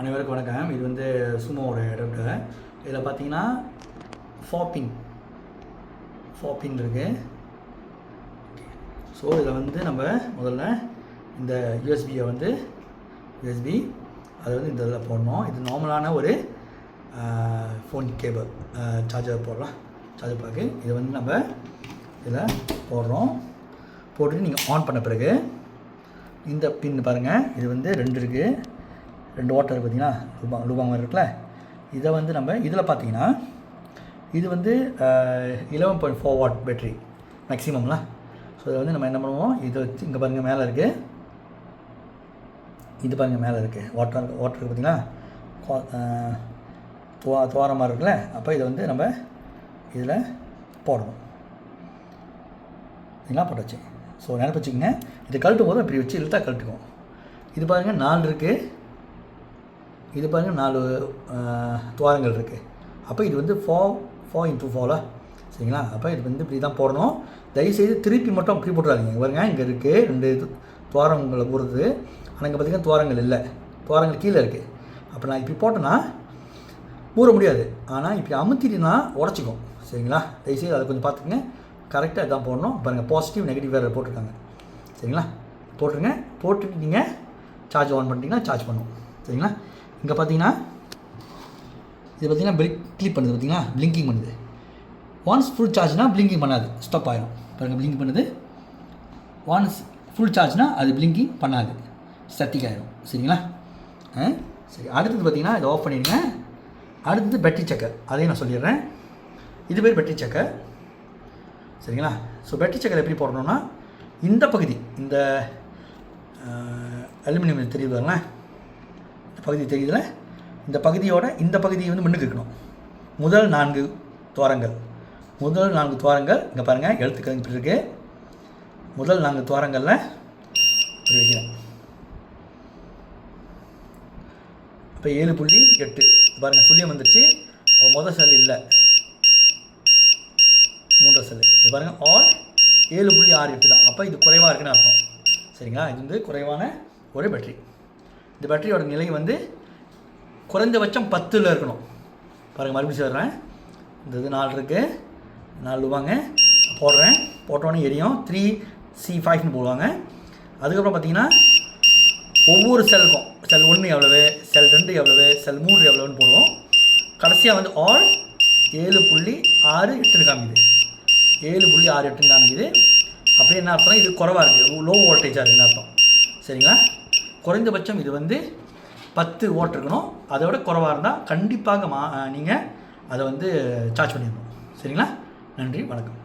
அனைவருக்கும் வணக்கம். இது வந்து சுமோவோட அடாப்டர். இதில் பார்த்தீங்கன்னா 4 பின் இருக்குது. ஸோ இதில் வந்து நம்ம முதல்ல இந்த யூஎஸ்பியை வந்து அதை வந்து இந்த இதில் போடணும். இது நார்மலான ஒரு ஃபோன் கேபிள் சார்ஜர் போடலாம், சார்ஜர் பிளக்கு. இதை வந்து நம்ம இதில் போடுறோம். போட்டுட்டு நீங்கள் ஆன் பண்ண பிறகு இந்த பின் பாருங்கள், இது வந்து 2 இருக்குது, 2 ஓட்டர் பார்த்தீங்கன்னா லூபாங்க இருக்குல்ல. இதை வந்து நம்ம இதில் பார்த்தீங்கன்னா இது வந்து 11.4 வாட் பேட்ரி மேக்ஸிமம்லாம். ஸோ இதை வந்து நம்ம என்ன பண்ணுவோம், இதை வச்சு இங்கே பாருங்கள் மேலே இருக்குது, இது பாருங்கள் மேலே இருக்குது வாட்டர் பார்த்தீங்கன்னா துவாரமாக இருக்குல்ல. அப்போ இதை வந்து நம்ம இதில் போடணும். இதெல்லாம் போட்டாச்சு. ஸோ நினைப்பு வச்சுக்கோங்க, இது கழட்டும் போது இப்படி வச்சு இழுத்தா கழட்டுக்கும். இது பாருங்கள் 4 இருக்குது, இது பாருங்கள் 4 துவாரங்கள் இருக்குது. அப்போ இது வந்து 4x4 சரிங்களா. அப்போ இது வந்து இப்படி தான் போடணும். தயவுசெய்து திருப்பி மட்டும் இப்படி போட்டுறாதீங்க. பாருங்க இங்கே இருக்குது 2 துவாரங்களை போடுறது, ஆனால் இங்கே பார்த்திங்கன்னா துவாரங்கள் இல்லை, துவாரங்கள் கீழே இருக்குது. அப்போ நான் இப்படி போட்டேன்னா மூட முடியாது, ஆனால் இப்படி அமுத்திட்டுனா உடச்சிக்கும் சரிங்களா. தயவுசெய்து அதை கொஞ்சம் பார்த்துக்குங்க, கரெக்டாக இதான் போடணும். பாருங்கள் பாசிட்டிவ் நெகட்டிவ் வேறு போட்டிருக்காங்க சரிங்களா. போட்டுருங்க. போட்டுட்டு நீங்கள் சார்ஜ் ஆன் பண்ணிட்டீங்கன்னா சார்ஜ் பண்ணும் சரிங்களா. இங்கே பார்த்தீங்கன்னா இது பார்த்தீங்கன்னா கிளிக் பண்ணுது, பார்த்தீங்களா பிளிங்கிங் பண்ணுது. ஒன்ஸ் ஃபுல் சார்ஜ்னால் பிளிங்கிங் பண்ணாது, ஸ்டாப் ஆகிடும். பாருங்கள் பிளிங்கிங் பண்ணுது. ஒன்ஸ் ஃபுல் சார்ஜ்னால் அது பிளிங்கிங் பண்ணாது, ஸ்டாட்டிக் ஆகிடும் சரிங்களா. சரி, அடுத்தது பார்த்தீங்கன்னா இதை ஆஃப் பண்ணிடுங்க. அடுத்தது பேட்டரி செக்கர், அதையும் நான் சொல்லிடுறேன். இது பேர் பேட்டரி செக்கர் சரிங்களா. ஸோ பேட்டரி செக்கர் எப்படி போடணும்னா, இந்த பகுதி இந்த அலுமினியம் தெரியுதுங்களேன், இந்த பகுதி தெரியுதுல, இந்த பகுதியோட இந்த பகுதியை வந்து முன்னுக்கு இருக்கணும். முதல் 4 துவாரங்கள் இங்கே பாருங்கள் எழுத்துக்கள் இப்படி இருக்குது. முதல் 4 துவாரங்களில் இப்படி வைக்கிறேன். இப்போ 7.8 பாருங்கள் சுழியம் வந்துடுச்சு. முதல் செல் இல்லை, 3 செல். இது பாருங்கள் ஆல் 7.68 தான். அப்போ இது குறைவாக இருக்குன்னு அர்த்தம் சரிங்களா. இது வந்து குறைவான ஒரு பேட்டரி. இந்த பேட்டரியோட நிலை வந்து குறைந்தபட்சம் 10ல் இருக்கணும். பாருங்கள் மறுபடியும் சொல்கிறேன். இந்த இது 4 இருக்குது, 4 ரூபாங்க போடுறேன். போட்டோன்னே எரியும். 3C5ன்னு போடுவாங்க. அதுக்கப்புறம் பார்த்தீங்கன்னா ஒவ்வொரு செல்லுக்கும் செல் 1 எவ்வளவு, செல் 2 எவ்வளவு, செல் 3 எவ்வளோன்னு போடுவோம். கடைசியாக வந்து ஆல் 7.68 காமிக்குது, 7.68 காமிக்குது. அப்படி என்ன அர்த்தம், இது குறைவாக இருக்குது, லோ வோல்டேஜாக இருக்குன்னு அர்த்தம் சரிங்களா. குறைந்தபட்சம் இது வந்து 10 வாட் இருக்கணும். அதை விட குறைவாக இருந்தால் கண்டிப்பாக நீங்கள் அதை வந்து சார்ஜ் பண்ணிடணும் சரிங்களா. நன்றி, வணக்கம்.